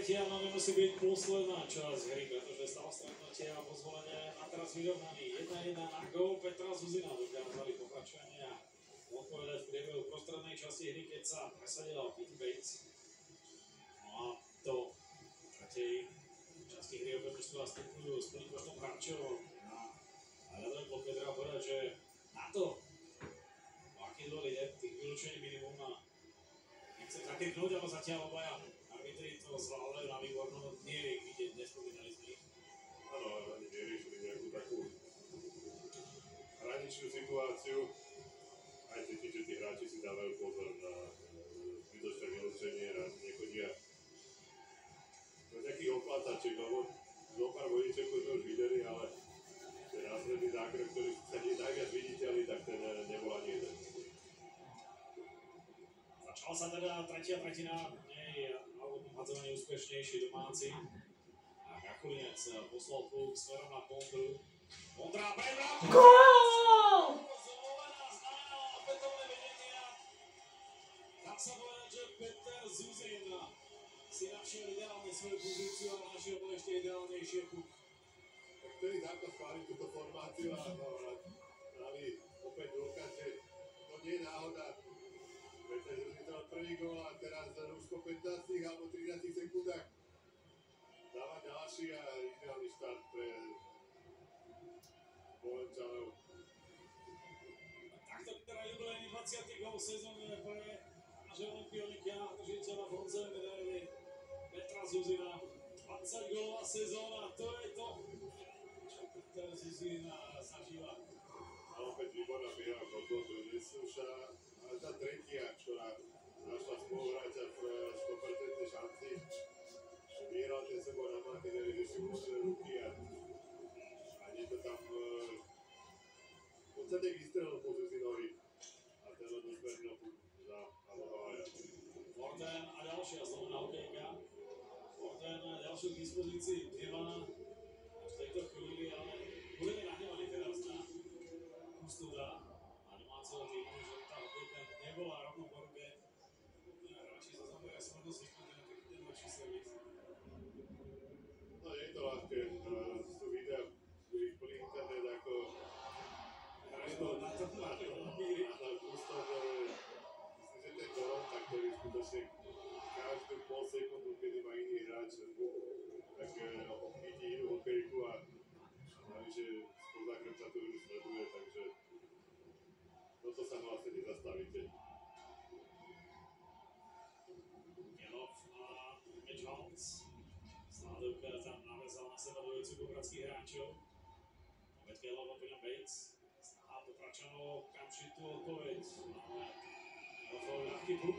tretia, no nemusí byť posledná časť hry, pretože stalo stretnutie a pozvolenie a teraz vyrovnaný 1-1 na gól Petra Zuzina. Dokázali pokračovanie a odpovedať v priebehu prostrednej časti hry, keď sa presadila Pete Bates. No a to v tretej časti hry opäť mužstva vstupujú s plným počtom hráčov a ľadovým bloke treba povedať, že na to, aký dôl ide, tých vylúčení minimum a nechcem zakriknúť, ale zatiaľ obaja arbitri to zvládajú na výbornú, nie je ich vidieť, nespomínali sme ich. Áno, ani neriešili nejakú takú hraničnú situáciu. Aj cítiť, že tí hráči si dávajú pozor na zbytočné vylúčenie a nechodia do nejakých oplácačiek, lebo zopár vodičekov sme už videli, ale ten následný zákrok, ktorý sa najviac viditeľný, tak ten nebol ani jeden. Začala sa teda tretia tretina, nej hadzovanie úspešnejší domáci. A Kakulinec poslal púk smerom na Pondru. Pondra prebrám! Gól! Zvolená znamená opätovné vedenia. Dá sa povedať, že Peter Zuzin si našiel ideálne svoju pozíciu a našiel bol ešte ideálnejšie púk. Tak ktorý zápas chváli túto formáciu a dali opäť dôkaz, že to nie je náhoda. Peter Zuzin dal prvý gól a teraz už po 15 alebo 13 sekundách dáva ďalší a ideálny štart pre Bolenčanov. Takto vyzerá jubilejný 20. gól sezóny pre Želom Pionika, držiteľa bronzovej medaily Petra Zuzina. 20 gólová sezóna, to je to, čo Peter Zuzin zažíva. A opäť výborná miera kontrolu Nesúša. Ale tá tretia, ktorá našla spoluhráča v 100% šanci, vyhral ten sebou na mantineli, že si uložili ruky a nie to tam v podstate vystrelil po Zuzinovi a ten len uzbernil za Alohaja. Forten a ďalšia zlomená hokejka. Forten ďalšiu k dispozícii nemá v tejto chvíli, ale budeme nahnevaní teraz na Kustuda a domáceho týmu, že tá hokejka nebola rovno po ruke. Hráči sa zameria smrdo si na taký ten lepší servis. No nie je to ľahké, sú videa, ktorých plný internet ako Na to míri. Ale Kustod, myslím, že ten Toronto, ktorý skutočne každú pol sekundu, kedy má iný hráč, tak chytí inú hokejku a navyše spoza krča tú hru sleduje, takže toto sa vlastne nezastavíte. Janov a Mitchell. Sládovka tam navezal na seba dvojicu pobratských hráčov. Opäť Kelov, opäť Bates. Snaha pokračoval okamžitú odpoveď. Máme Kelov ľahký puk.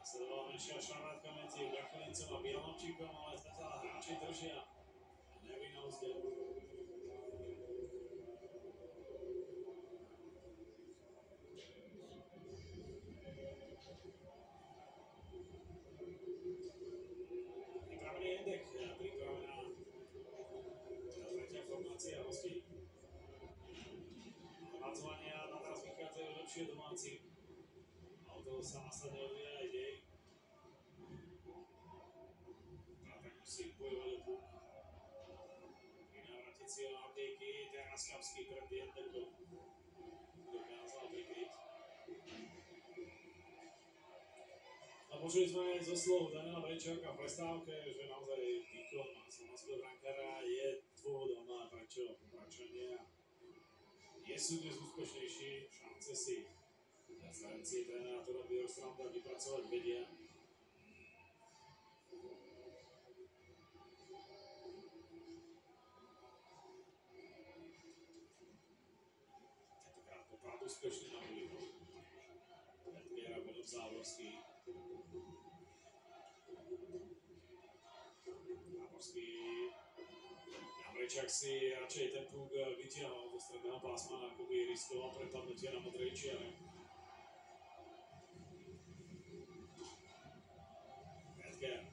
Nasledovala menšia šarátka medzi Kakulincom a Bielomčíkom, ale zatiaľ hráči držia. Neví na úzde. Pripravený Endek, pripravená tretia formácia hostí. Navadzovania na teraz vychádzajú lepšie domáci. A od toho sa následne odvíja aj dej. A tak musí bojovať o puk. Vynávratic si ho na hokejky, teraz Kapský pred Endekom. Dokázal prikryť. A počuli sme aj zo slov Daniela Brejčáka v prestávke, že naozaj výkon slovenského brankára je dôvodom, prečo pokračovania nie sú dnes úspešnejší, šance si zrancie trénera Tora Bjorstranda vypracovať vedia. Tentokrát poprát úspešný na ulicu. Edgera Benov Závorský. Závorský. Jamrečák si radšej ten púk vytiahol do stredného pásma, ako by riskoval prepadnutie na modrej čiare. Edger.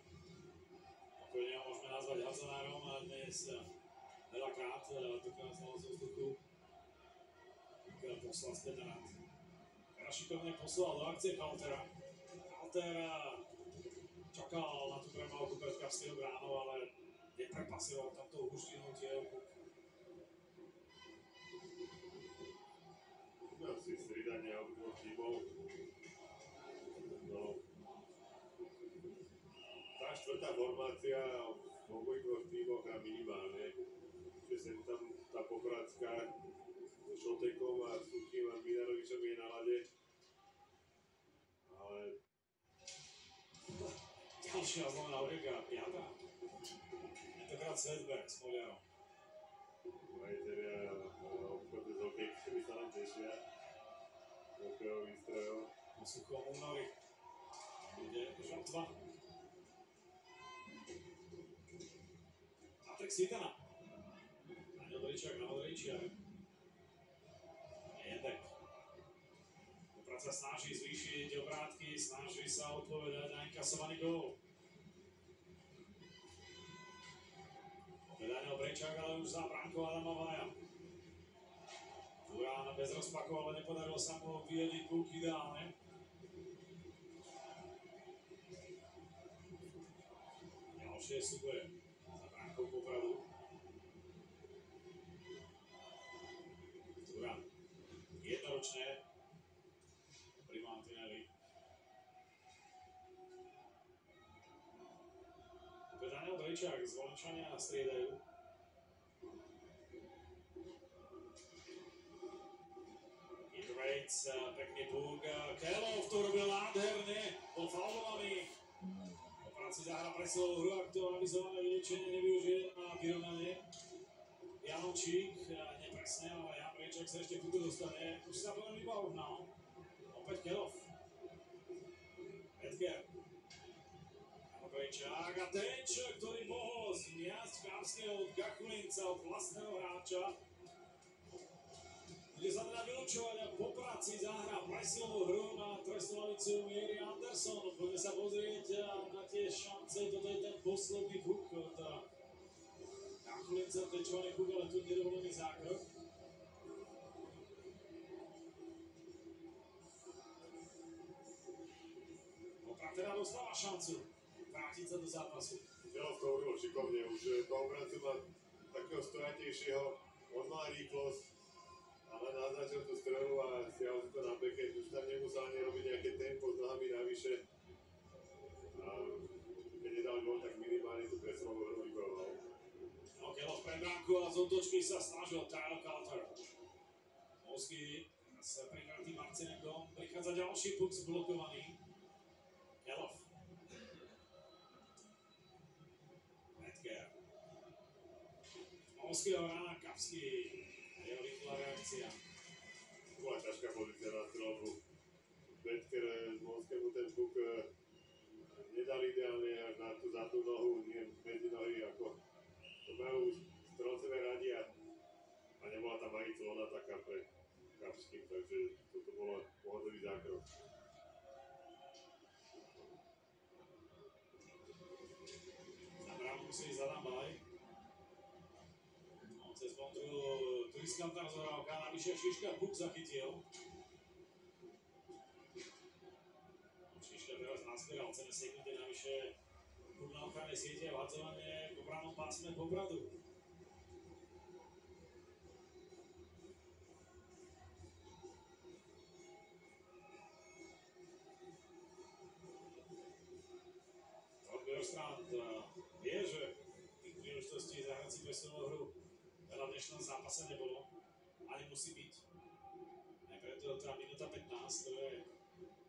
Pokojne ho môžeme nazvať Hadzonárom a dnes veľakrát dokázal zo vzduchu poslal späť na rad. Teraz šikovne poslal do akcie Kaltera. Kalter čakal na tú premávku pred Kapského bránou, ale neprepasoval tam tou huštinu tielku. Asi strídanie obidvoch tímov. No, tá štvrtá formácia v obidvoch tímoch a minimálne, že sem tam tá Pobradská so Šotekom a Suchým a Minarovičom je na lade. Ale Ďalšia zlomená orieka, piatá. Tentokrát Svedberg s Moliarom. majiteľia obchodu s hokejkami sa nám tešia. Hokejových strojov. Na Suchom únori. Bude žatva. Patrik Svitana. Daniel Bričák na Modrejčiare. Jedek. Poprad sa snaží zvýšiť obrátky, snaží sa odpovedať na inkasovaný gól. Daniel Bričák, ale už za bránkou Adama Vaja. Durán bez rozpaku, ale nepodarilo sa mu vyjediť puk ideálne. Ďalšie súboje za bránkou Popradu. Durán. Jednoročné. Pri Mantinelli. Opäť Daniel Bričák z Volenčania striedajú. Waits, pekný púk, Kelov to robil nádherne, bol faulovaný. Po práci zahra presilovú hru, ak to avizované vylečenie nevyužije na vyrovnanie. Janočík, nepresne, ale Jan Briečak sa ešte putu dostane, už sa potom iba uhnal. Opäť Kelov. Edgar. Jan Briečak a Tenč, ktorý mohol zmiasť Kapského od Gakulinca, od vlastného hráča. Bude sa teda vylúčovať a po práci zahra presilovú hru na trestnú lavicu Miery Anderson. Poďme sa pozrieť na tie šance, toto je ten posledný puk od Gakulinca, tečovaný puk, ale tu nedovolený zákrok. Poprad teda dostáva šancu vrátiť sa do zápasu. Delov to urobil šikovne, už toho obrancu má takého stojatejšieho, on má rýchlosť, ale naznačil tú strelu a stiahol si to na beke, už tam nemusel ani robiť nejaké tempo s nohami navyše. A keď nedal gól, tak minimálne tú presilovú hru vybojoval. No, Kelov pred bránku a z útočky sa snažil Kyle Calter. Mosky s prikrytým Marcinenkom, prichádza ďalší puk zblokovaný. Kelov. Edgar. Moskyho rána Kapský. Jeho rýchla reakcia. Bola ťažká pozícia na strelbu. Vedker z Monskému ten puk nedal ideálne až na tú zadnú nohu, nie medzi nohy, ako to majú strelcové radi a nebola tam ani clona taká pre Kapským, takže toto bolo pohodový zákrok. Na bránu musí ísť Adam Balaj. Cez Bondru Turiskan tam zorávka, navyše Šiška puk zachytil. Šiška teraz nazbieral cenné sekundy, navyše puk na ochrannej siete a vhadzovanie po bránom pásme Popradu. Björstrand vie, že tých príležitostí zahrať si presilovú hru veľa v dnešnom zápase nebolo, ani musí byť. Aj preto tá minúta 15, to je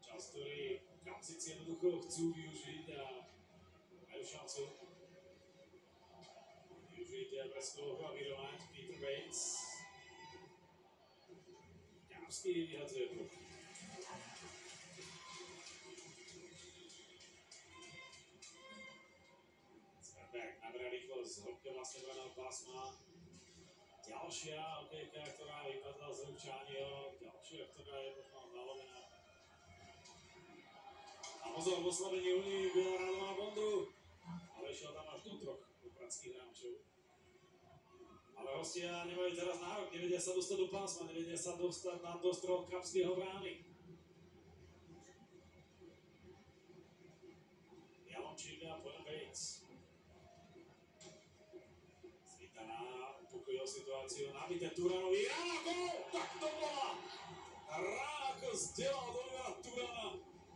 čas, ktorý Kapsici jednoducho chcú využiť a majú šancu využiť presilovú hru a vyrovnať. Peter Bates. Kapský vyhadzuje puk. Svedberg naberá rýchlosť z hĺbky vlastne braného pásma. Ďalšia okejka, ktorá vypadla z rúk Čániho, ďalšia, ktorá je možno nalomená. A pozor, v oslabení Unii byla Radová Bondru, ale išiel tam až do troch popradských hráčov. Ale hostia nemajú teraz nárok, nevedia sa dostať do pásma, nevedia sa dostať na dostrel Kapského brány. Leončík a Poľa Bates. Svitaná upokojil situáciu, nabité Turanovi, ráno gól! Tak to bola! Ráno zdelal do Olivera Turana.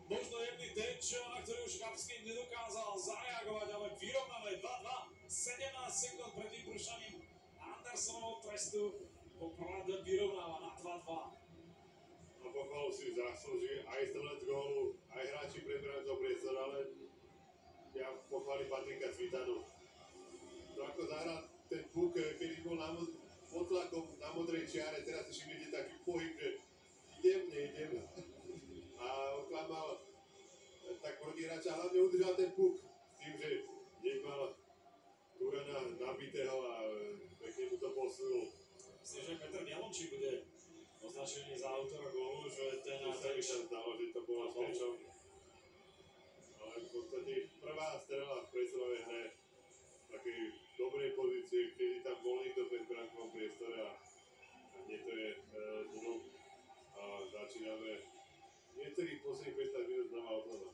Možno jemný teč, na ktorý už Kapský nedokázal zareagovať, ale vyrovnané 2-2, 17 sekúnd pred vypršaním Andersonovho trestu. Poprad vyrovnáva na 2-2. A pochvalu si zaslúži aj strelec gólu, aj hráči prebrať do priestor, ale ja pochválim Patrika Svitanu. To ako zahral ten puk, kedy bol pod tlakom na modrej čiare, teraz si všimnite taký pohyb, že idem, neidem. A oklamal tak protihráča, hlavne udržal ten puk s tým, že nemal Turana nabitého a pekne mu to posunul. Myslím, že Petr Leončík bude označený za autora gólu, že ten sa mi tam zdalo, že to bolo s tečom. Ale v podstate prvá strela v presilovej hre v takej dobrej pozícii, kedy tam bol niekto v brankovom priestore a nie to je dnu. A začíname niektorých posledných 15 minút znova od znova.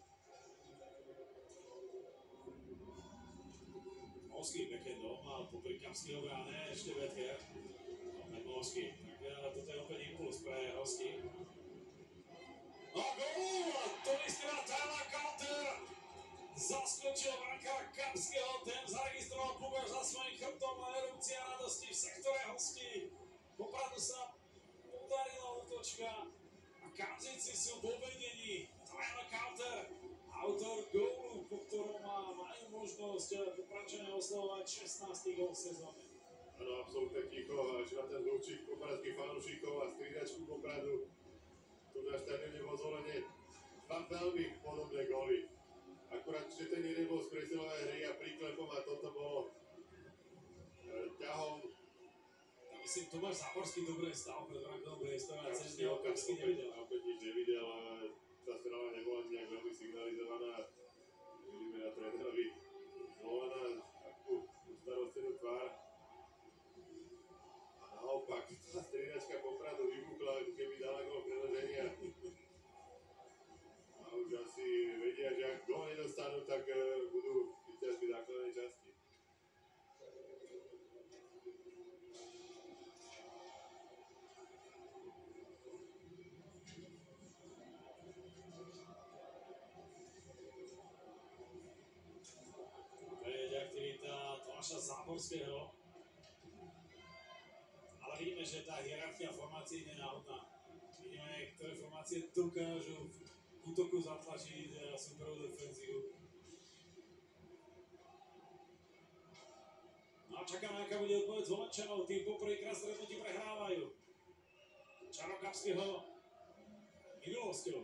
Moský backendom a popri Kapského bráne ešte Betker. Opäť Moský. Tak toto je opäť impuls pre hostí. A gól! Tony Stewart, Tyler Carter zaskočil brankára Kapského, ten zaregistroval puk až za svojím chrbtom a erupcia radosti v sektore hostí. Popradu sa podarila útočka a Kamzíci sú vo vedení. Tyler Carter, autor gólu, po ktorom majú možnosť Popradčania oslovovať 16. gól v sezóne. Áno, absolútne ticho, až na ten hľúčik popradských fanúšikov a stridačku Popradu. Tu na štadióne vo Zvolene dva veľmi podobné góly. Akurát, že ten jeden bol z presilovej hry a príklepom a toto bolo ťahom. Ja myslím, Tomáš Záborský dobre stál pred brankovom priestore a cez neho Kapský nevidel. Opäť nič nevidel, ale tá strela nebola nejak veľmi signalizovaná. Vidíme na trénerovi Zvolena takú ustarostenú tvár. A naopak, tá striedačka Popradu vypukla, keby dala gól predĺženia. A už asi vedia, že ak gól nedostanú, tak budú víťazky základnej časti. Tomáša Záborského. Ale vidíme, že tá hierarchia formácií je náhodná. Vidíme, ktoré formácie dokážu v útoku zatlačiť superovú defenzívu. No a čakáme, aká bude odpoveď Zvolenčanov. Tým poprvýkrát stretnutí prehrávajú. Čaro Kapského minulosťou.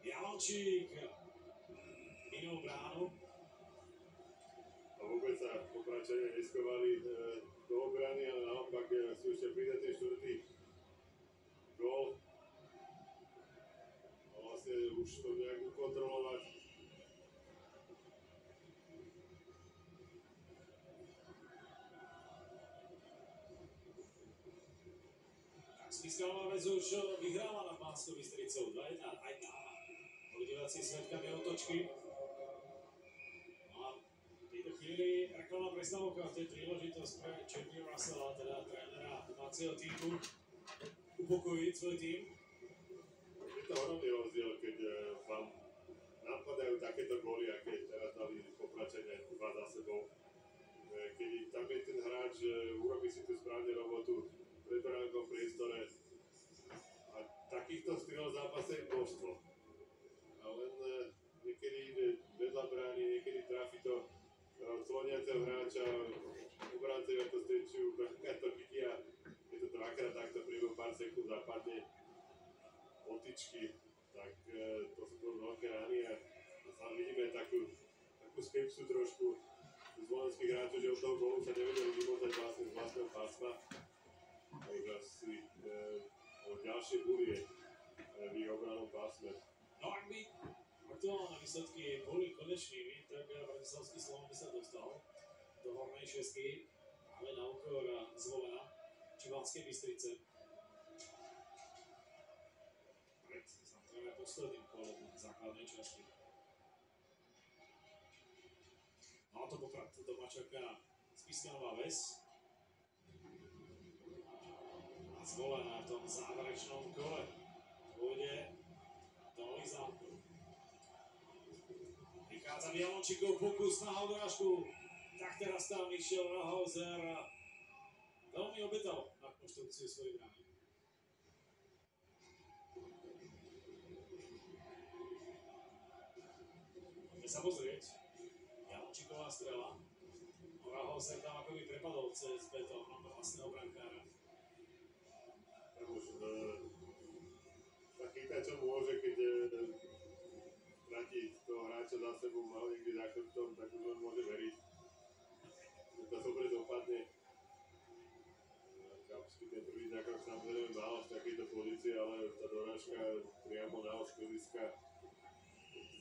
Leončík minul bránu. Vôbec sa Popradčania neskovali do obrany, ale naopak sú ešte pridaté štvrtý gól. A vlastne už to nejak ukontrolovať. Kapský Vec už vyhráva nad Banskou Bystricou 2-1 aj tam. Boli diváci svedkami otočky. Chvíli reklamná prestávka, to je príležitosť pre Jimmy Russella, teda trénera domáceho týmu, upokojiť svoj tým. Je to ohromný rozdiel, keď vám napadajú takéto góly, aké teraz dali Popradčania dva za sebou. Keď tam je ten hráč, urobí si tú správne robotu v predbrankovom priestore a takýchto stylov zápase je množstvo. A len niekedy ide vedľa brány, niekedy trafi to sloniaceho hráča, obrancovia to strečujú, brankár to chytia, je to dvakrát takto priebehu pár sekúnd zapadne otičky, tak to sú to veľké rany a sa vidíme takú skepsu trošku zvolenských hráčov, že od toho gólu sa nevedeli vymotať vlastne z vlastného pásma a už asi ďalšie bulie v ich obranom pásme. No ak by aktuálne výsledky boli konečnými, tak Bratislavský Slovan by sa dostal do hornej šestky, ale na úkor Zvolena či Banskej Bystrice. Pred samozrejme posledným kolom základnej časti. No a to Poprad doma čaká Spiskanová Ves. A zvolená v tom záverečnom kole. Pôjde do nových zámkov. Vychádza Mialončíkov pokus na odrážku. Tak teraz tam išiel Rahauser. Veľmi obetal na konštrukciu svojej brány. Poďme sa pozrieť. Mialončíková strela. Rahauser tam akoby prepadol cez betón na vlastného brankára. Tak chytať čo môže, keď stratí toho hráča za sebou, mal niekde za chrbtom, tak už len môže veriť, že to dobre dopadne. Kapsky ten prvý zákrok samozrejme mal v takejto pozícii, ale tá dorážka priamo na ostrodiska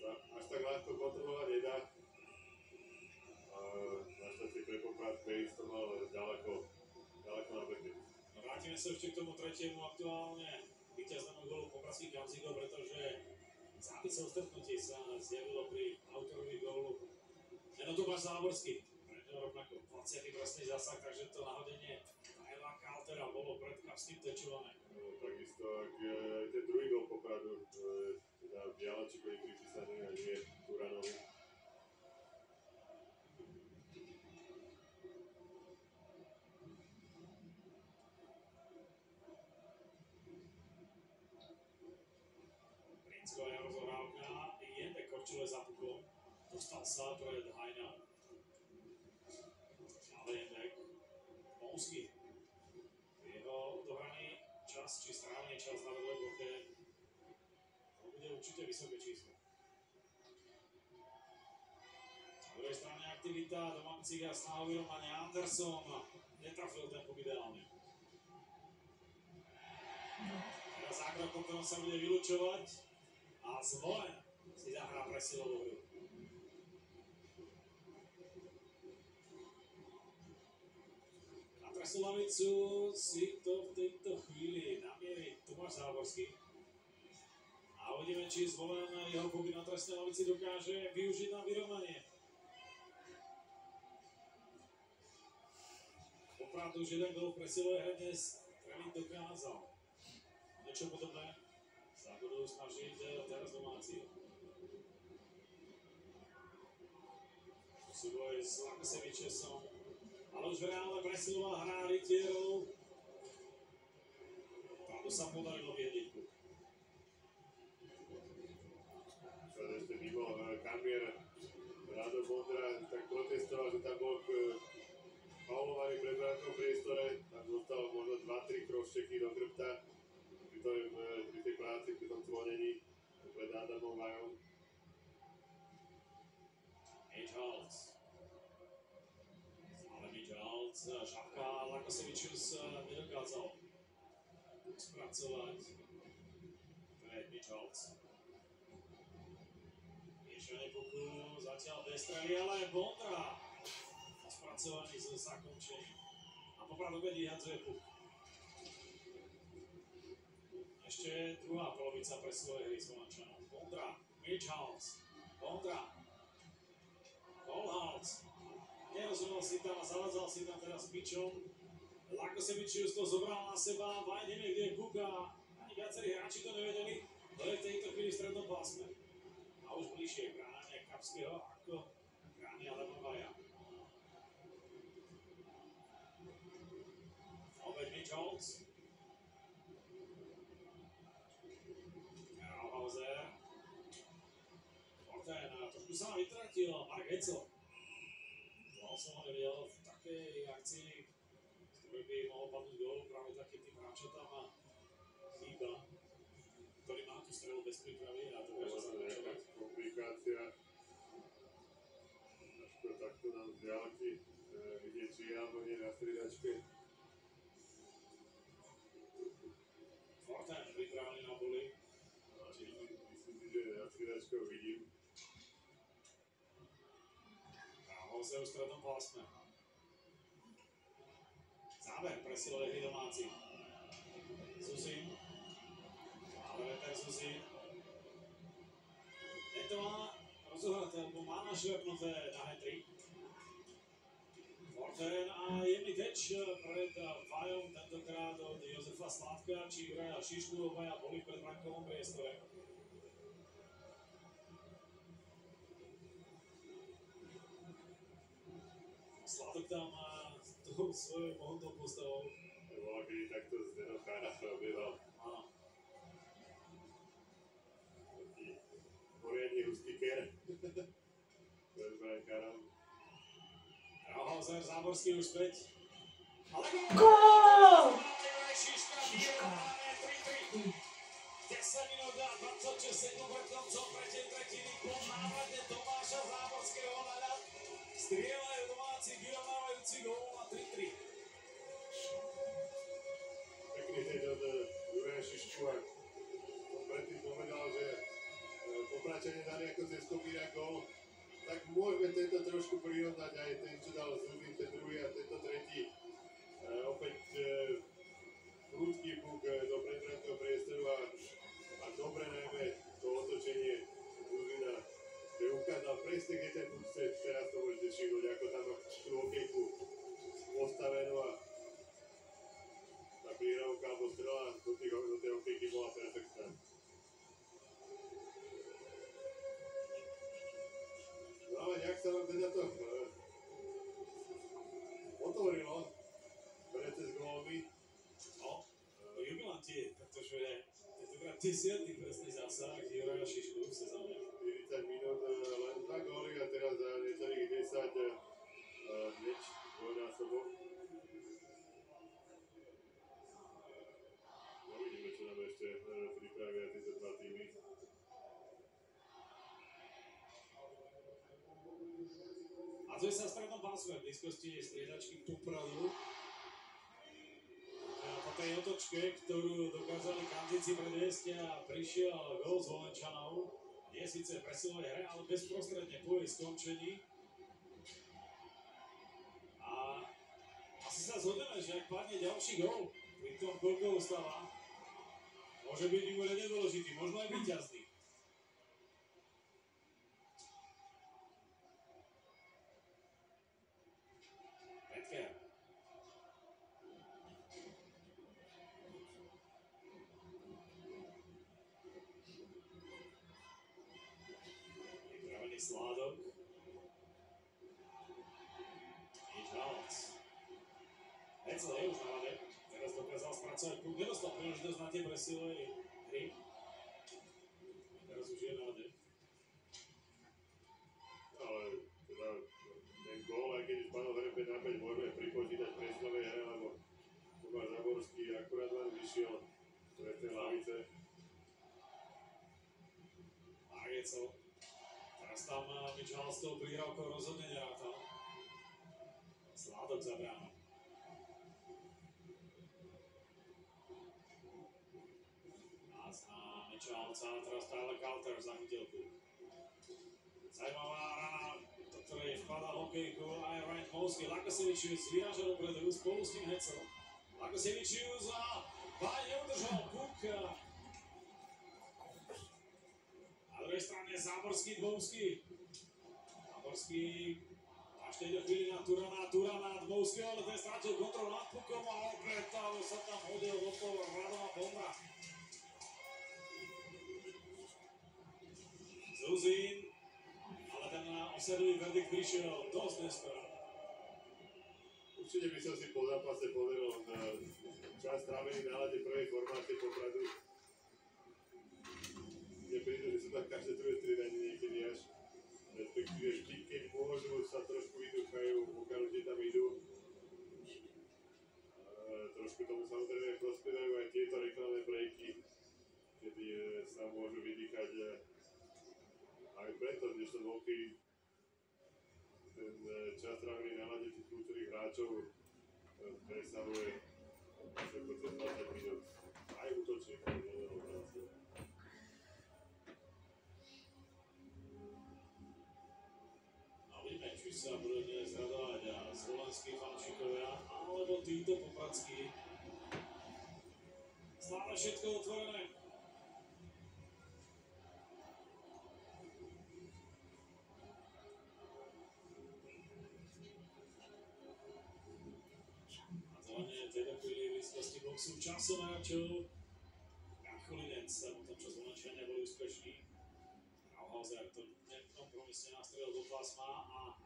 sa až tak ľahko kontrolovať nedá. A našťastie pre Poprad Bejs to mal ďaleko na beke. Vrátime sa ešte k tomu tretiemu aktuálne víťaznému golu popradských Kamzíkov, pretože zápisov stretnutí sa zjavilo pri autorovi gólu meno Tomáš Záborský. Preto rovnako 20. presný zásah, takže to nahodenie Tyla Kaltera bolo pred Kapským tečované. Takisto, ak ten druhý gól Popradu, teda Mialončíkovi pripísaný a nie Turanovi. Princková rozohrávka, Jendek Korčule za pukom, dostal sa pred Hajna. Ale Jendek, Mousky, jeho dohraný čas, či strávny čas na vedle bloke, to bude určite vysoké číslo. Na druhej strane aktivita Domancík a snaha vyrovnania Anderson netrafil ten puk ideálne. Teraz zákrokom, ktorom sa bude vylučovať a Zvolen si zahrá presilovú hru. Na trestnú lavicu si to v tejto chvíli namierí Tomáš Záborský. A uvidíme, či Zvolen jeho puk na trestnej lavici dokáže využiť na vyrovnanie. Poprad už jeden gól v presilovej hre dnes streliť dokázal. Niečo podobné sa budú snažiť teraz domáci. Súboj s Lakasevičesom, ale už reálne presilová hra rytierov. Pravdu sa podarilo viediť. Ešte mimo kamier Rado Bondra tak protestoval, že tam bol faulovaný pred bránkou priestore, tam dostal možno 2-3 kroščeky do chrbta pri tej práci, pri tom zvonení pred Adamom Vajom. Mitch Holtz. Ale Mitch Holtz, Žabka Lakasevičius nedokázal spracovať. To je Mitch Holtz. Miešanie puku, zatiaľ bez strely, ale Bondra spracovaný so zakončením. A Poprad opäť vyhadzuje puk. Ešte druhá polovica presilovej hry Slovenčanov. Bondra, Mitch Holtz, Bondra, Holtz. Nerozumel si tam a zavadzal si tam teraz Mitchom. Lakasevičius to zobral na seba, Vaj nevie, kde je puk a ani viacerí hráči to nevedeli. To je v tejto chvíli v strednom pásme. A už bližšie k bráne Kapského ako brány Adama Vaja. Opäť Mitch Holtz. Rahauser. Forten, trošku sa nám vytratil Mark Hetzel. Dlho som ho nevidel v takej akcii, z ktorej by mohol padnúť gól, práve taký tým hráčom tam chýba, ktorý má tú strelu bez prípravy a dokáže sa zakončovať. Komplikácia. Ažko takto nám z diaľky vidieť, či je alebo nie na striedačke. Forten pripravený na boli. Myslím si, že na striedačke ho vidím. Rahauser v strednom pásme. Záver presilovej hry domáci. Zuzin. Ale Veter Zuzin. Tento má rozohraté, alebo má našlepnuté na hat-trick. terén a jemný teč pred vajom, tentokrát od Jozefa Sládka či Juraja Šišku, obaja boli v predbrankovom priestore. Sládok tam tou svojou mohutnou postavou. Bola, kedy takto z Denochára obieval. Áno. Poriadne hustý ker. Pred brankárom. Rauhauser, Záborský už späť. Ale Gól! Šiška, vyrovnané 3-3. 10 minút a 26 sekúnd pred koncom tretej tretiny po návrate Tomáša Záborského na ľad. Strieľajú domáci vyrovnávajúci gól na 3-3. Pekný teď od Juraja Šišku a som predtým povedal, že Popračania dali ako cez kopíra gól. Tak môžeme tento trošku prirovnať aj ten, čo dal Zubin, ten druhý a tento tretí. Opäť prudký puk do predbrankového priestoru a dobre najmä to otočenie Zubina, že ukázal presne, kde ten puk chce. Teraz to môžete všimnúť, ako tam tú okejku postavenú a tá príhravka alebo strela do tej okejky bola perfektná. No ale nejak sa vám teda to otvorilo s gólmi. No, jubilanti, pretože tentokrát 10. presný zásah Juraja Šišku v sezóne. 40 minút, len 2 góly a teraz za necelých 10 hneď dvojnásobok. No vidíme, čo nám ešte pripravia tieto dva týmy. A to je sa v strednom pásme, v blízkosti striedačky Popradu. Po tej otočke, ktorú dokázali Kanzici predviesť a prišiel gól z Volenčanov. Nie síce v presilovej hre, ale bezprostredne po jej skončení. A asi sa zhodneme, že ak padne ďalší gól, pri tom koľko ustáva, môže byť mimoriadne dôležitý, možno aj víťazný. Sládok. Nič Hálec. Hecel je už na vade. Teraz dokázal spracovať puk. Nedostal príležitosť na tie presilové hry. Teraz už je na vade. Ale teda ten gól, aj keď už padol hre 5 na 5, môžeme pripočítať presilovej hre, lebo Tomáš Záborský akurát len vyšiel z tej lavice. A Hecel. Teraz tam Mitchell s tou príhrávkou rozhodne nerátal. Sládok za bránu. Nás na Mitchellca, teraz Tyler Calter za chytilku. Zajímavá rana, do ktorej vpadá hokejku aj Ryan Mouski. Lakasevičius vyráža dopredu, spolu s ním Hecel. Lakasevičius a Baj neudržal puk. Na druhej strane Záborský, Dvouský. Záborský až v tejto chvíli na Turana, Dvouský, ale ten strátil kontrolu nad pukom a opäť sa tam hodil do toho Radoma Bondra. Zuzín, ale ten osadový verdikt prišiel dosť neskoro. Určite by som si po zápase pozeral čas strávený na ľade prvej formácie Popradu. Neprídu, že sú tam každé druhé striedanie niekedy až, respektíve vždy, keď môžu, sa trošku vyduchajú, okamžite tam idú. Trošku tomu samozrejme prospievajú aj tieto reklamné breaky, kedy sa môžu vydýchať aj preto, že to dvoky ten čas trávený na ľade tých kľúčových hráčov presahuje ako cez 20 minút. Aj útočníkov, nie len obráncov. Či sa budú dnes radovať slovenskí fanúšikovia, alebo títo popradskí. Stále všetko otvorené. sú časom hráčov. Kachulinec sa po tom, čo zvonečenia boli úspešní. Rauhauser to nekompromisne nastrelil do pásma a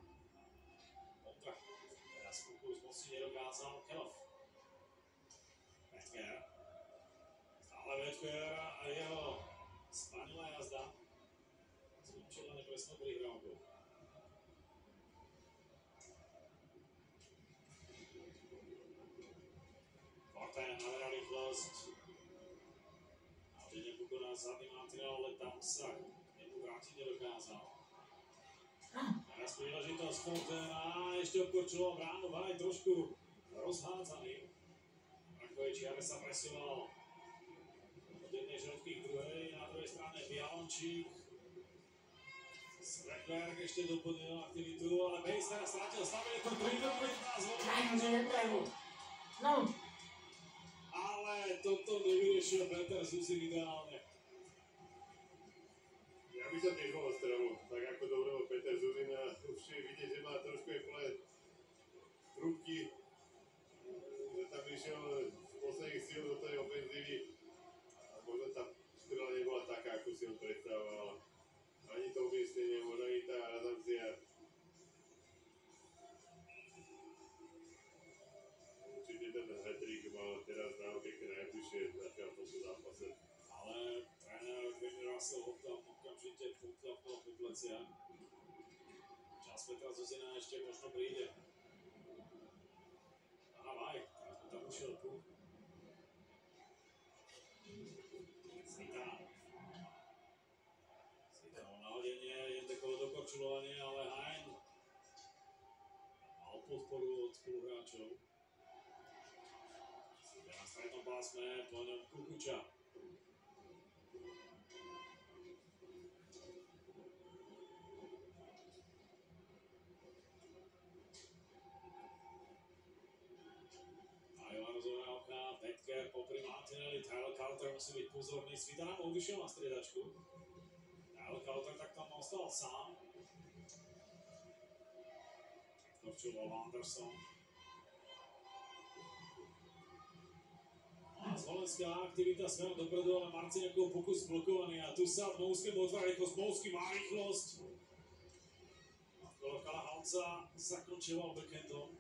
kontra. Teraz pokus moci nedokázal Kelov. Betker. Stále Betker a jeho spanilá jazda skončila nepresnou prihrávkou. Forten naberá rýchlosť. Aldine Bukoná zadný mantinel, ale tam sa nemu vrátiť nedokázal. Teraz príležitosť Fortena ešte obkorčoval bránu, Vaj trošku rozhádzaný. Ako je čiare sa presúval od jednej žrtvky k druhej, na druhej strane Bialončík. Svetberg ešte doplnil aktivitu, ale Bejs teraz strátil stavenie to 3-2-15 No. Ale toto nevyriešil Peter Zuzin ideálne. Ja by som tiež bol strelu, tak ako to urobil Peter Zuzin a už je vidieť, že má trošku aj plné trúbky, že tam išiel z posledných síl do tej ofenzívy a možno tá strela nebola taká, ako si on predstavoval. Ani to umiestnenie, možno ani tá razancia. Určite ten hat-trick mal teraz na okieke najbližšie zatiaľ v tomto zápase. Ale tréner Vinny Russell ho tam okamžite poklapnul po pleciach. Čas Petra Zuzina ešte možno príde. Aha, Vaj, teraz mu tam ušiel puch. Svitán. Svitánov nahodenie, Jendekovo dokorčulovanie, ale Hein mal podporu od spoluhráčov. Svitán na strednom pásme, po ňom Kukuča. Betker popri mantineli, Tyler Carter musí byť pozorný, Svitán odišiel na striedačku. Tyler Carter tak tam ostal sám. Odkorčoval Anderson. A zvolenská aktivita smerom dopredu, ale Marciniakov pokus blokovaný a tu sa Dmovskému otvára rýchlosť, Dmovský má rýchlosť. Okolo Kalahanca zakončoval backhandom.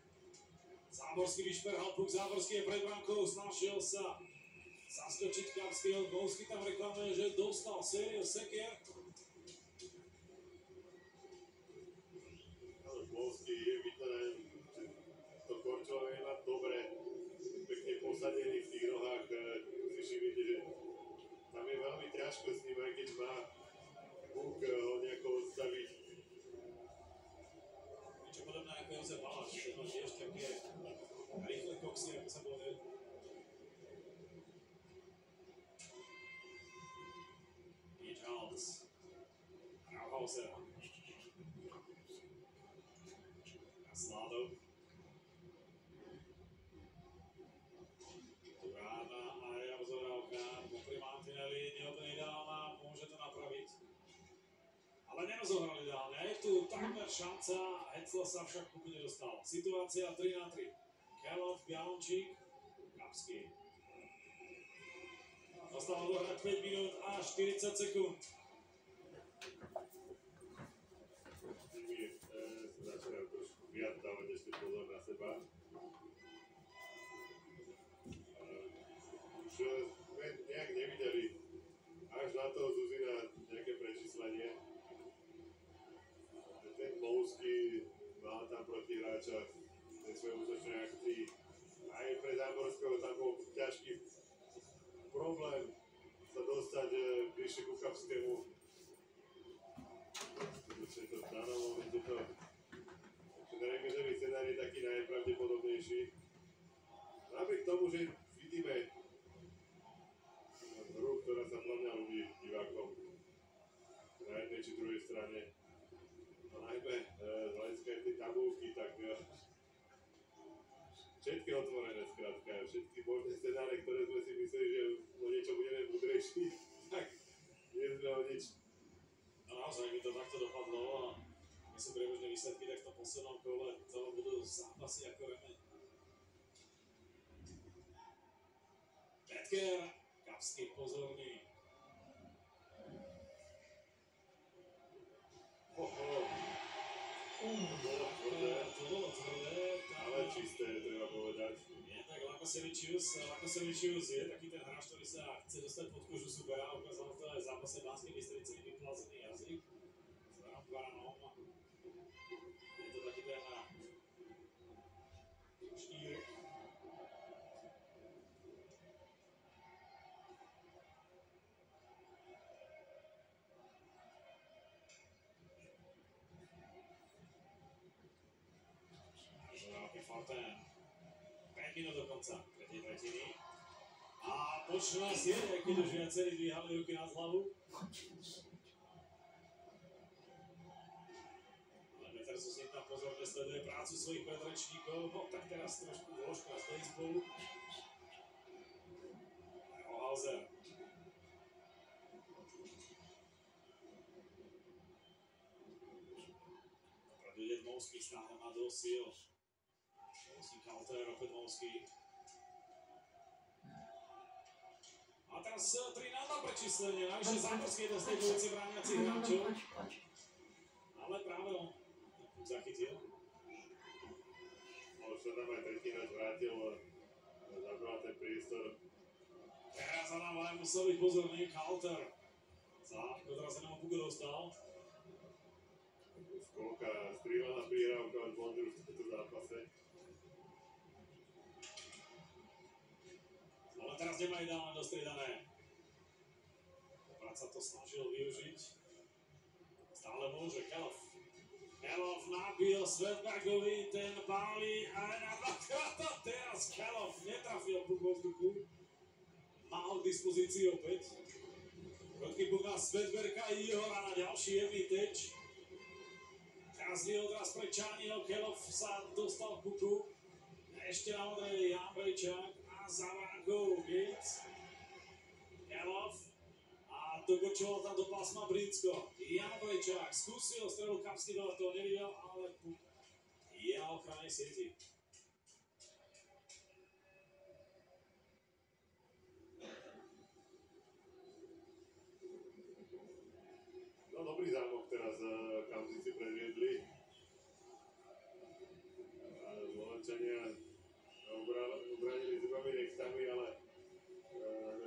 Záborský vyšperhal puk, Záborský je pred brankou, snažil sa zaskočiť Kapského, Dmovský tam reklamuje, že dostal sériu sekier. Ale Dmovský je vytvorený, to korčovanie má dobre, pekne posadený v tých nohách, si všimnite, že tam je veľmi ťažko s ním, aj keď má puk ho nejako odstaviť. Niečo podobné ako Jozef Baláš, to má tiež také rýchle koksy, ako sa povie. Mitch Hals. Rauhauser. A Sládov. Turána a Jarzorávka popri mantineli, neoplne ideálna, môže to napraviť. Ale nerozohral ideálne, je tu takmer šanca, Hetzler sa však puku nedostal. Situácia 3-3. Kelov, Bialončík, Kapský. Zostalo dohrať 5 minút a 40 sekúnd. Začínajú trošku viac dávať ešte pozor na seba. Už sme nejak nevideli až na toho Zuzina nejaké prečíslenie. Ten Dmovský mal tam proti hráča ten svoj útočnej akcii. Aj pre Záborského tam bol ťažký problém sa dostať bližšie ku Kapskému. Skutočne to v danom momente to ten remizový scenár je taký najpravdepodobnejší. Napriek tomu, že vidíme hru, ktorá sa podľa mňa ľúbi divákom na jednej či druhej strane. No najmä z hľadiska tej tabulky, tak všetky otvorené skrátka, všetky možné scenáre, ktoré sme si mysleli, že o niečo budeme múdrejší, tak nie sme o nič. No naozaj, by to takto dopadlo a my sú priebežné výsledky, tak v tom poslednom kole to budú zápasy ako remeň. Betker, Kapský pozorný. To bolo tvrdé. Ale čisté, treba povedať. Nie, tak Lakasevičius je taký ten hráč, ktorý sa chce dostať pod kožu supera. Ukázal to aj v zápase Banskej Bystrici, vyplazený jazyk. S Verom Kvaranom. Je to taký ten štýl. Fortén. 5 minút do konca tretej tretiny. A počná sieť, keď už viacerí dvíhali ruky nad hlavu. Ale Peterson si tam pozorne sleduje prácu svojich predrečníkov. No tak teraz trošku vložka z baseballu. Hauser. Dopredu Jedmovský stále má dosť síl. Kalter, opäť Volský. A teraz 3 na 2 prečíslenie, navyše Zámorský jeden z tých dvojici brániacich hráčov. Ale práve on zachytil. Už sa tam aj tretí hráč vrátil, zabral ten priestor. Teraz Adam Laj musel byť pozorný, Kalter. Za podrazeného puku dostal. Skolka, strieľaná prihrávka od Bondru v tomto zápase. Ale teraz nemá ideálne dostriedané. Brat sa to snažil využiť. Stále môže Kelov. Kelov nabil Svedbergovi, ten pálí a na dvakrát a teraz Kelov netrafil puk vo vzduchu. Mal k dispozícii opäť. Krotký puk na Svedberga i Ihora na ďalší jemný teč. Teraz je odraz pre Čányho, Kelov sa dostal k puku. Ešte na modrej Jan Brejčák. Za vránkou Gates, Kelov a dokočoval tam do pásma Brinsko. Jan Brejčák skúsil strelu Kapský, ale to nevidel, ale je na ochrane sieti. No dobrý zámok teraz Kamzici predviedli. Zvolenčania obránili zubami nechtami, ale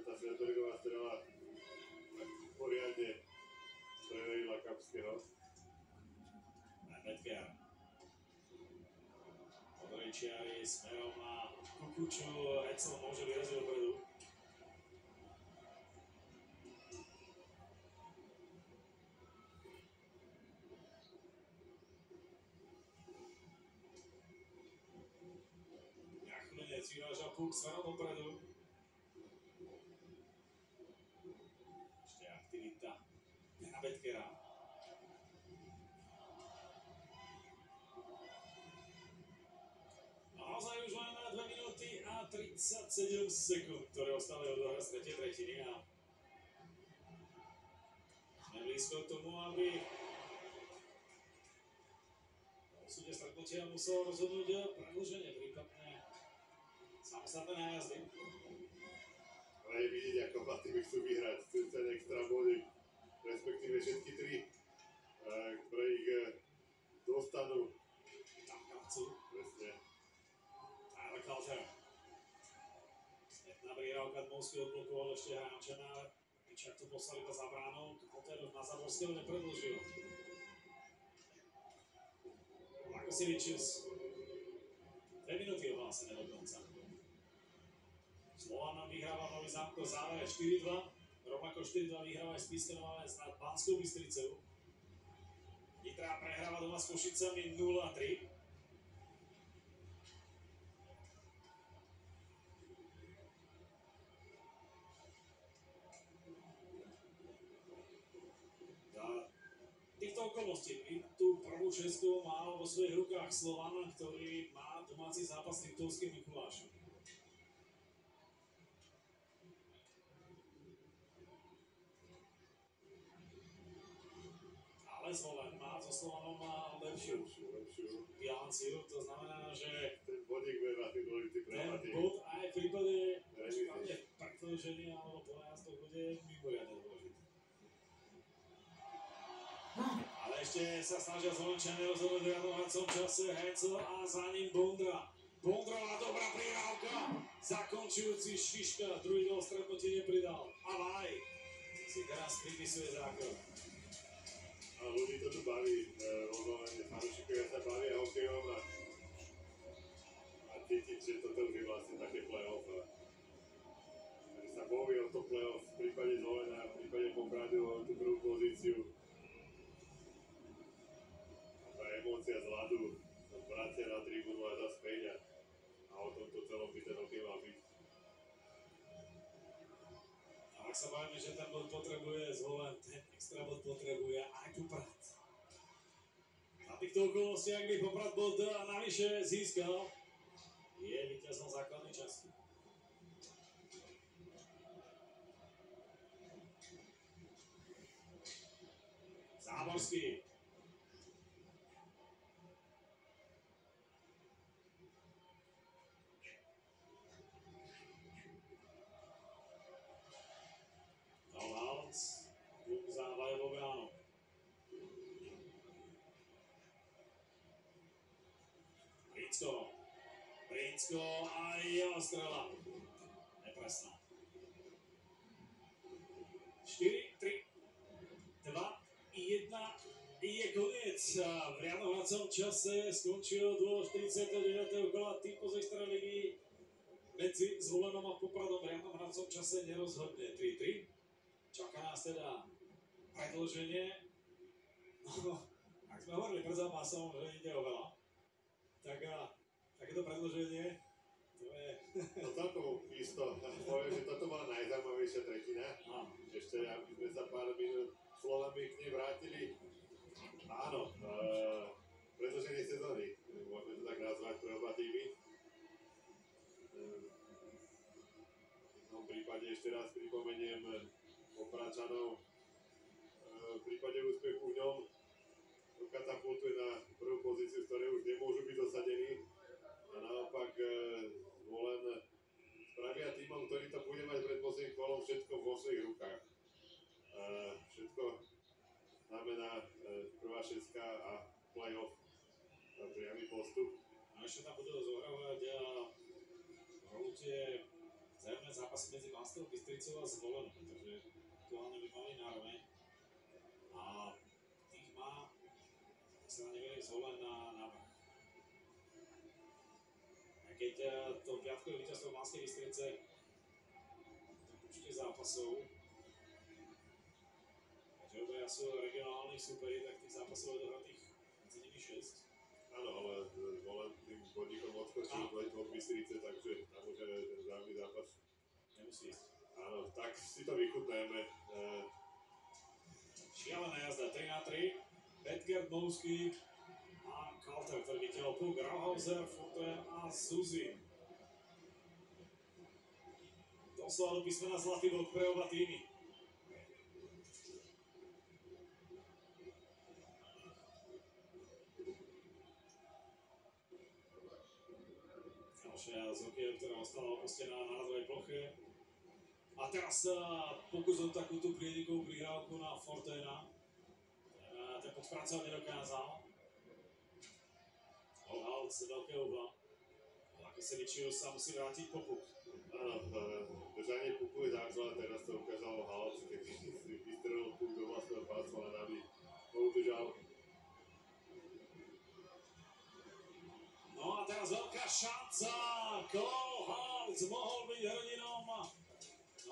tá Svedbergová strela poriadne preverila Kapského. Betker. Podrejčiari smerom na Kukuču, Ecel môže vyraziť dopredu. Vyváža puk smerom dopredu. Ešte aktivita na Betkera. Naozaj už len 2 minúty a 37 sekúnd, ktoré ostali od dohra z tretej tretiny a sme blízko k tomu, aby súde stretnutia musel rozhodnúť predĺženie, prípadne samostatné jazdy. Ale je vidieť, ako Batými chcú vyhrať. Chcú ten extra body, respektíve všetky 3, ktoré ich dostanú. Tam chcú. Presne. Tyler Kalter. Spätná prihrávka Dmovský odblokoval ešte hráča na Pičak to poslali iba za bránou. Kalter na Záborského nepredĺžil. Lakasevičius. 2 minúty ohlásené do konca. Slovan vyhráva Nový Zámkov Záver 4-2. Rovnako 4-2 vyhráva aj Spišská Nová Ves nad Banskou Bystricou. Nitra prehráva doma s Košicami 0-3. Týchto okolností tú prvú česku mal vo svojich rukách Slovan, ktorý má domáci zápas s Liptovským Mikulášom. Ale Slovan má so Slovanom lepšiu bilanciu, to znamená, že ten bodík bude veľmi dôležitý pre Maty. ten bod aj v prípade predĺžení alebo po nájazdoch bude mimoriadne dôležitý. Ale ešte sa snažia Zvolenčania rozhodnúť v radovacom čase Hecel a za ním Bondra. Bondrová dobrá prihrávka, zakončujúci Šiška, druhý gól stretnutie nepridal. A Vaj si teraz pripisuje zákrok. A ľudí to tu baví, ozvolenie fanúšikovia sa bavia hokejom a cítiť, že toto už je vlastne také play-off. Že sa boví o to play-off v prípade Zvolena, v prípade Popradu o tú prvú pozíciu. A tá emócia z ľadu sa vracia na tribúnu a zase späť a o tomto celom by ten hokej mal byť. Ak sa bavíme, že ten bod potrebuje Zvolen, ten extra bod potrebuje aj Poprad. Na týchto okolnostiach by Poprad bod navyše získal. Je víťazom základnej časti. Záborský. Brinsko a jeho strela. Nepresná. 4, 3, 2, 1 je koniec. V riadovacom čase skončil do 49. kola typu z extraligy medzi Zvolenom a Popradom. V riadovacom čase nerozhodne 3-3. Čaká nás teda predĺženie. No, ak sme hovorili pred zápasom, že ide o veľa, tak takéto predĺženie, to je... No celkom isto. Poviem, že toto bola najzaujímavejšia tretina. Ešte, aby sme sa pár minút slovami k nej vrátili. Áno, predĺženie sezóny, môžeme to tak nazvať pre oba týmy. V tom prípade ešte raz pripomeniem Popradčanov. V prípade úspechu v ňom katapultuje na prvú pozíciu, z ktorej už nemôžu byť dosadení. A naopak Zvolen spravia týmom, ktorý to bude mať pred posledným kolom všetko vo svojich rukách. Všetko znamená prvá šestka a play-off, priamy postup. A ešte tam budú zohrávať rolu tie vzájomné zápasy medzi Banskou Bystricou a Zvolenom, pretože aktuálne by mali nároveň. A tých má, ak sa neverí, Zvolen na vrch. Keď to piatkové víťazstvo v Banskej Bystrice v počte zápasov, keďže obaja sú regionálni súperi, tak tých zápasov je dohratých medzi nimi 6. Áno, ale Zvolen tým podnikom odskočil do Bystrice, takže tam už je ten vzájomný zápas. Nemusí ísť. Áno, tak si to vychutnajme. Šialená jazda 3-3, Edgard Mousky a Kalter, ktorý vytiahol puk, Grauhauser, Forte a Zuzin. Doslova do písmena zlatý bod pre oba týmy. Ďalšia z hokeja, ktorá ostala opustená na ľadovej ploche. A teraz pokus o takúto prienikovú prihrávku na Fortena. Ten podpracovať nedokázal. Olhalc z veľkého uhla. Lakosevičius sa musí vrátiť po puk. Áno, držanie puku je základ, teraz to ukázal Olhalc, keď si vystrelil puk do vlastného pásu, ale aby ho udržal. No a teraz veľká šanca. Olhalc mohol byť hrdinom.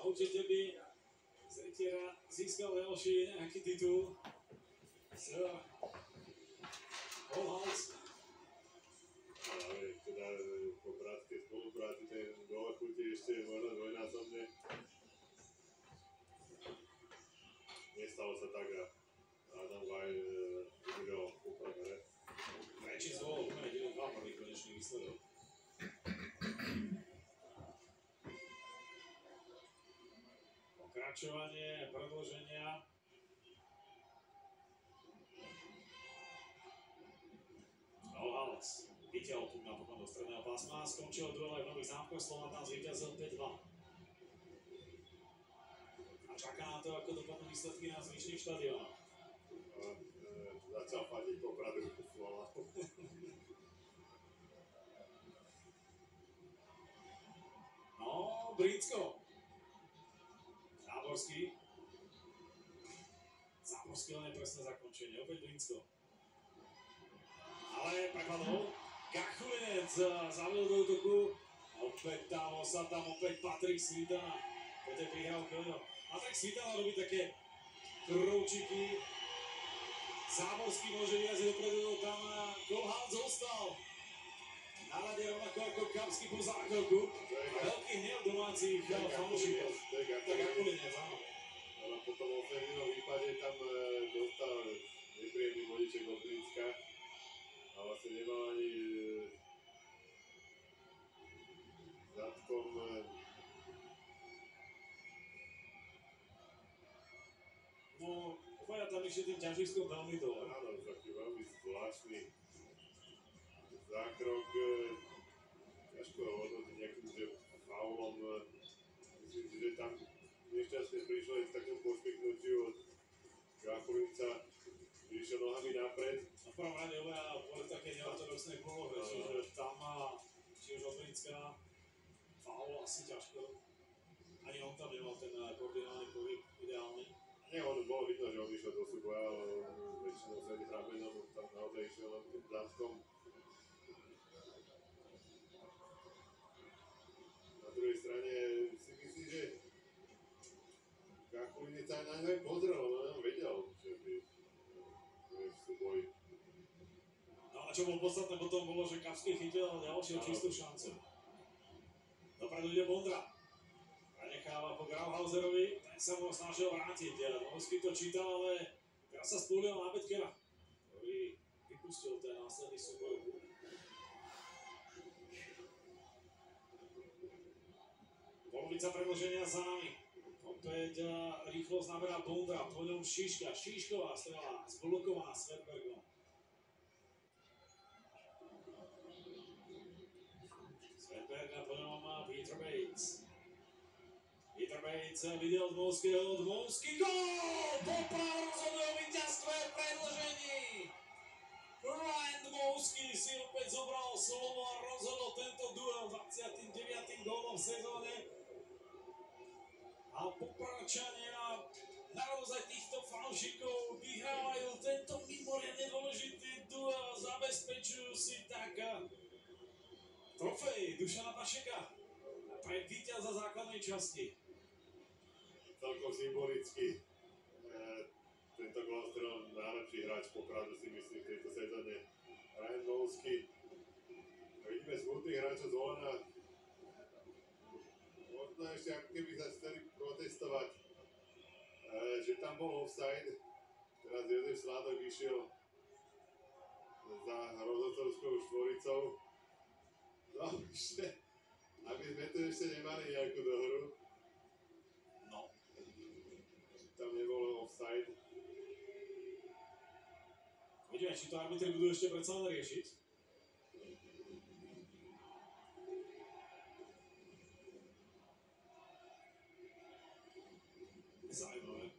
No určite by z rytiera získal ďalší nejaký titul. Olhalc. Ale teda po bratskej spolupráci ten gól chutí ešte možno dvojnásobne. Nestalo sa tak a Adam Vaj udržal Poprad, ne? Väčší zvol, úplne 9-2 prvý konečný výsledok. Pokračovanie predĺženia. Olhalc vytiahol puk napokon do stredného pásma, skončil duel aj v Nových Zámkoch, Slovatan zvíťazil 5-2. čaká na to, ako dopadnú výsledky na zvyšných štadiónoch. Začal fatiť Poprad slova. No, Brínsko. Záborský. Záborský len je presné zakončenie, opäť Brínsko. Ale prekladol. Gachulinec zaviel do útoku. Opäť sa tam opäť Patrik Svitana. Po tej prihrávke. Patrik Svitana robí také kroučiky. Záborský môže vyraziť dopredu, tam Kolhán zostal. Na rade rovnako ako Kapský po zákroku. Veľký hnev domácich fanúšikov. To je Gachulinec, áno. Ale po tom ofenzívnom výpade tam dostal nepríjemný bodiček od Brínska. A vlastne nemal ani zadkom no, obaja tam ešte tým ťažiskom veľmi dole. áno, taký veľmi zvláštny zákrok. Ťažko ho hodnotiť nejakým faulom. Myslím si, že tam nešťastne prišlo aj k takému pošpiknutiu od Gachulinca, že išiel nohami napred. V prvom rade obaja boli v takej neortodoxnej polohe, čiže tam má či už od Brínska faul asi ťažko. Ani on tam nemal ten koordinálny pohyb ideálny. Nie, on bolo vidno, že on išiel do súboja, ale väčšinou sa ramenom, on tam naozaj išiel len tým záskom. Na druhej strane si myslím, že Gachulinec aj na ňo pozrel, on vedel, že je v súboji. No a čo bolo podstatné potom bolo, že Kapský chytil ďalšiu čistú šancu. Dopredu ide Bondra. Prenecháva po Grauhauserovi, ten sa mu snažil vrátiť. Novský to čítal, ale teraz sa spúlil na Betkera, ktorý vypustil ten následný súboj. Polovica predĺženia za nami. Opäť rýchlosť naberá Bondra, po ňom Šiška, Šišková strela, zblokovaná Svedbergom. Svedberg a po ňom Peter Bates. Peter Bates videl Dmovský gól! Poprad rozhoduje o víťazstve v predĺžení. Ryan Dmovský si opäť zobral slovo a rozhodol tento duel 29. gólom v sezóne. A Popradčania naozaj týchto fanúšikov vyhrávajú tento mimoriadne dôležitý duel, zabezpečujú si tak trofej Dušana Pašeka pre víťaza základnej časti. Celkom symbolicky tento gól strelil najlepší hráč Popradu, si myslím, v tejto sezóne Ryan Dmovský. Vidíme smutných hráčov z Volena. Možno ešte ako keby sa chceli protestovať, že tam bol offside. Teraz Jozef Sládok išiel za rozhodcovskou štvoricou. No, ešte, aby sme tu ešte nemali nejakú dohru. No. Tam nebolo offside. Uvidíme, či to arbitri budú ešte predsa len riešiť. Zaujímavé.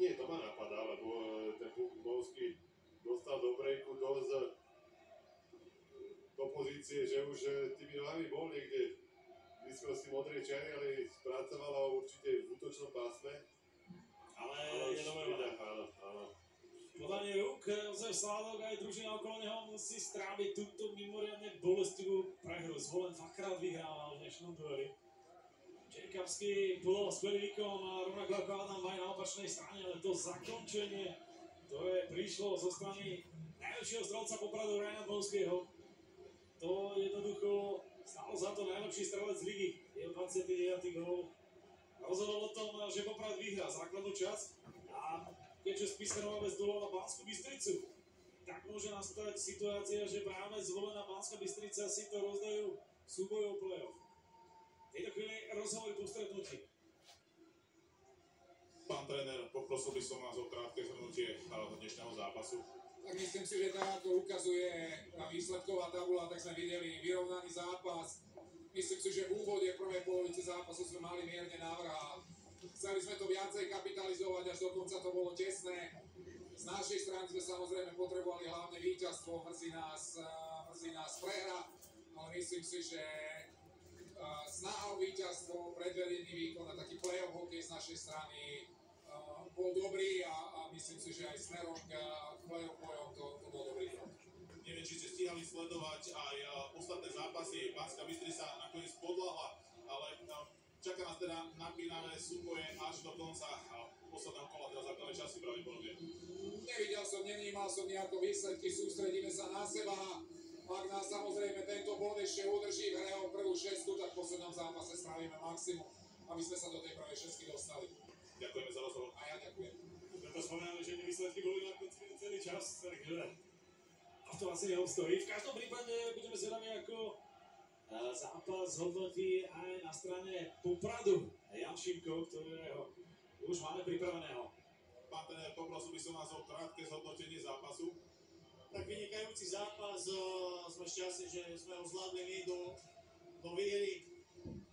Nie, to ma napadá, lebo ten Dmovský dostal do breaku dosť do pozície, že už tými nohami bol niekde v blízkosti modrej čiary, ale spracovala určite v útočnom pásme. Ale je dobré. Áno. Podanie rúk, Jozef Sládok aj družina okolo neho musí stráviť túto mimoriadne bolestivú prehru. Zvolen dvakrát vyhrával v dnešnom dueli. Čerkavský podal skvelý výkon a rovnako ako Adam Vaj na opačnej strane, ale to zakončenie, ktoré prišlo zo strany najlepšieho strelca Popradu Ryana Dmovského, to jednoducho stalo za to najlepší strelec ligy. Jeho 29. gól. Rozhodol o tom, že Poprad vyhrá základnú časť a keďže Spišská Nová Ves dovolala Banskú Bystricu, tak môže nastať situácia, že práve zvolená Banská Bystrica si to rozdajú súbojov play-off. V tejto chvíli rozhovor po stretnutí. Pán tréner, poprosil by som vás o krátke zhrnutie dnešného zápasu. Tak myslím si, že tak ako ukazuje výsledková tabula, tak sme videli vyrovnaný zápas. Myslím si, že v úvode prvej polovice zápasu sme mali mierne návrh a chceli sme to viacej kapitalizovať, až dokonca to bolo tesné. Z našej strany sme samozrejme potrebovali hlavne víťazstvo, mrzí nás prehra, ale myslím si, že snaha o víťazstvo, predvedený výkon a taký play-off hokej z našej strany bol dobrý a myslím si, že aj smerom k play-off bojom to bol dobrý krok. Neviem, či ste stíhali sledovať aj ostatné zápasy. Banská Bystrica nakoniec podľahla, ale čaká nás teda napínavé súboje až do konca posledného kola, teda základné časy pravdepodobne. Nevidel som, nevnímal som nejako výsledky, sústredíme sa na seba. Ak nás samozrejme tento bod ešte udrží v hre o prvú šestku, tak v poslednom zápase spravíme maximum, aby sme sa do tej prvej šestky dostali. Ďakujeme za rozhovor. A ja ďakujem. Sme to spomínali, že tie výsledky boli na konci celý čas, takže a to asi neobstojí. V každom prípade budeme zvedaví, ako zápas hodnotí aj na strane Popradu. Jan Šimko, ktorého už máme pripraveného. Pán tréner, poprosil by som vás o krátke zhodnotenie zápasu. Tak vynikajúci zápas, sme šťastní, že sme ho zvládli my do výhry.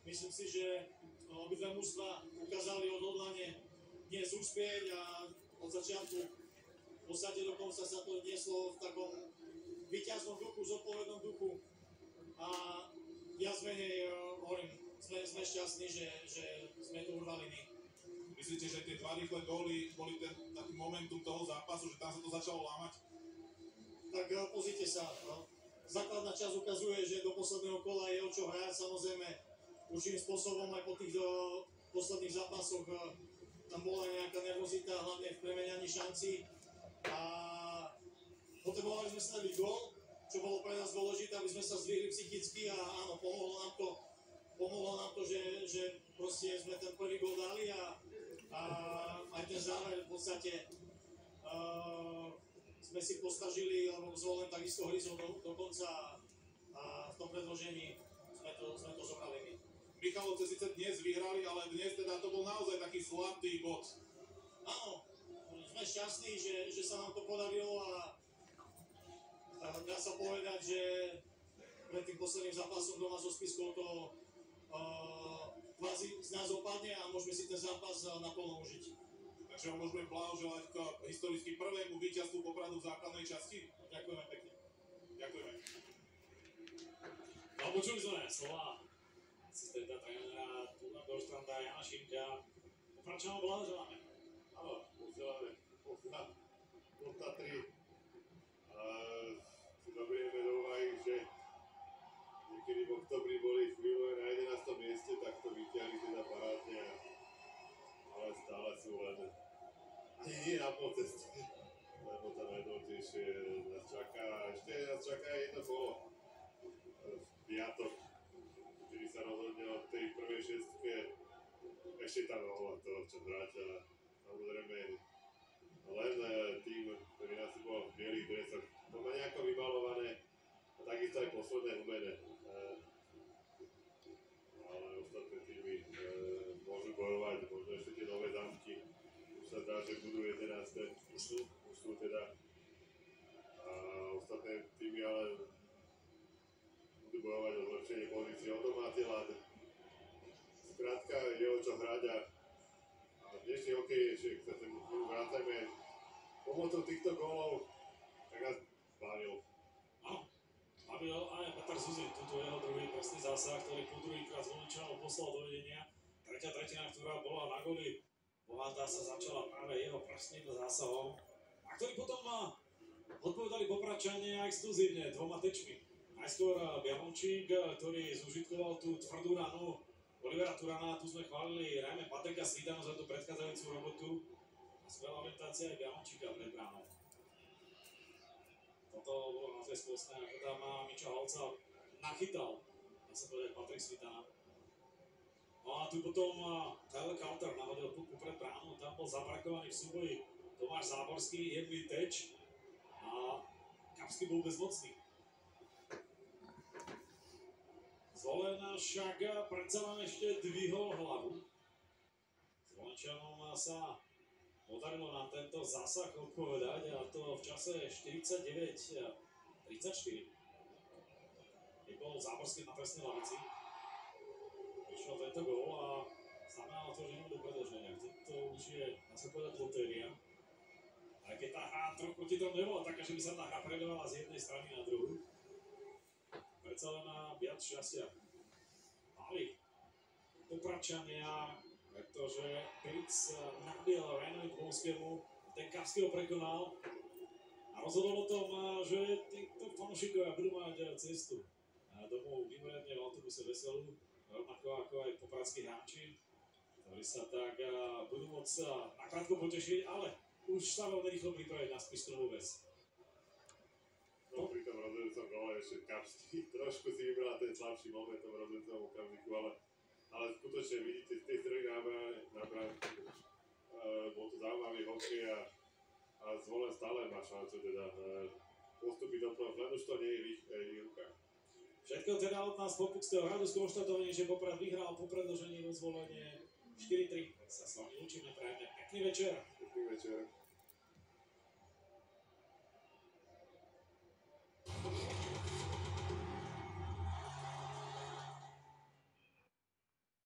Myslím si, že obidve mužstva ukázali odhodlanie dnes uspieť a od začiatku v podstate dokonca sa to nieslo v takom víťaznom duchu, zodpovednom duchu a viac menej hovorím, sme šťastní, že sme to urvali my. Myslíte, že tie dva rýchle góly boli ten taký momentum toho zápasu, že tam sa to začalo lámať? Tak pozrite sa, základná časť ukazuje, že do posledného kola je o čo hrať, samozrejme určitým spôsobom aj po tých posledných zápasoch tam bola nejaká nervozita, hlavne v premenianí šancí a potrebovali sme sa dať gól, čo bolo pre nás dôležité, aby sme sa zdvihli psychicky a áno, pomohlo nám to, že proste sme ten prvý gól dali a aj ten záver v podstate sme si postažili, lebo Zvolen takisto hryzol do konca a v tom predložení sme to zobrali my. Michalovce síce dnes vyhrali, ale dnes teda to bol naozaj taký zlatý bod. Áno, sme šťastní, že sa nám to podarilo a dá sa povedať, že pred tým posledným zápasom doma so Spiskou to kvázi z nás opadne a môžeme si ten zápas naplno užiť. Takže vám môžeme blahoželať k historicky prvému víťazstvu Popradu v základnej časti. Ďakujeme pekne. Ďakujeme. No, počuli sme slova asistenta trénera Tuna Dorstranda Jana Šimka. Popračanom blahoželáme. Áno, posielame pod Tatry. Si zoberieme do úvahy, že niekedy v oktobri boli chvíľové na 11. mieste, tak to vyťahli teda parádne, ale stále sú len ani nie na polceste, lebo tam najdôležitejšie nás čaká, ešte nás čaká jedno kolo v piatok, kedy sa rozhodne o tej prvej šestke, ešte tam mohlo toho čo hrať a samozrejme len tým, ktorý nás bol v bielých dresoch, to má nejako vybalované a takisto aj posledné umene. Ale ostatné týmy môžu bojovať, možno ešte tie nové zámky. Už sa zdá, že budú 11. Už sú teda. A ostatné týmy ale budú bojovať o zlepšenie pozície o domáci ľad. Skrátka je o čo hrať a dnešný hokej, že sa sem vrátame pomocou týchto gólov, tak nás bavil. Áno, bavil aj Petar Zuzin, tuto jeho druhý presný zásah, ktorý po druhýkrát z Vlničanov poslal do vedenia. Tretia tretina, ktorá bola na góly bohatá, sa začala práve jeho presným zásahom, a ktorý potom odpovedali Popračania exkluzívne dvoma tečmi. Najskôr Bialončík, ktorý zužitkoval tú tvrdú ranu Olivera Turana, tu sme chválili najmä Patrika Svitana za tú predchádzajúcu robotu a skvelá orientácia aj Bialončíka pred bránou. Toto bolo naozaj skvostné, ako tam Miča Halca nachytal, dá sa povedať, Patrik Svitana. No a tu potom Tyler Counter nahodil puku pred bránu, tam bol zaprakovaný v súboji Tomáš Záborský, jedný teč a Kapský bol bezmocný. Zvolen však predsa len ešte dvihol hlavu. Zvolenčanom sa podarilo nám tento zásah odpovedať a to v čase 49-34. Keď bol Záborský na trestnej lavici, prišiel tento gól a znamenalo to, že nebudú predĺženia. To už je, dá sa povedať, lotéria. Aj keď tá hra troch proti tomu nebola taká, že by sa tá hra predávala z jednej strany na druhú. Predsa len má viac šťastia. Mali Popradčania, pretože Pitts nabil Renovi Dvonskému, ten Kavský ho prekonal a rozhodol o tom, že títo fanúšikovia budú mať cestu domov mimoriadne v autobuse Veselú, rovnako ako aj popradskí hráči, ktorí sa tak budú môcť nakrátko potešiť, ale už sa veľmi rýchlo pripraviť na spiskovú väz. No, pri tom rozhodujúcom gole ešte Kapský trošku si vybral ten slabší moment v tom rozhodujúcom okamžiku, ale skutočne vidíte z tej strany na bránku. Bol to zaujímavý hokej a Zvolen stále má šancu teda postúpiť do play-off, len už to nie je v ich rukách. Všetko teda od nás Popudského hradu skonštatovanie, že Poprad vyhral po predĺžení vo Zvolenie 4-3. Sa s vami učíme, prajeme pekný večer. Pekný večer.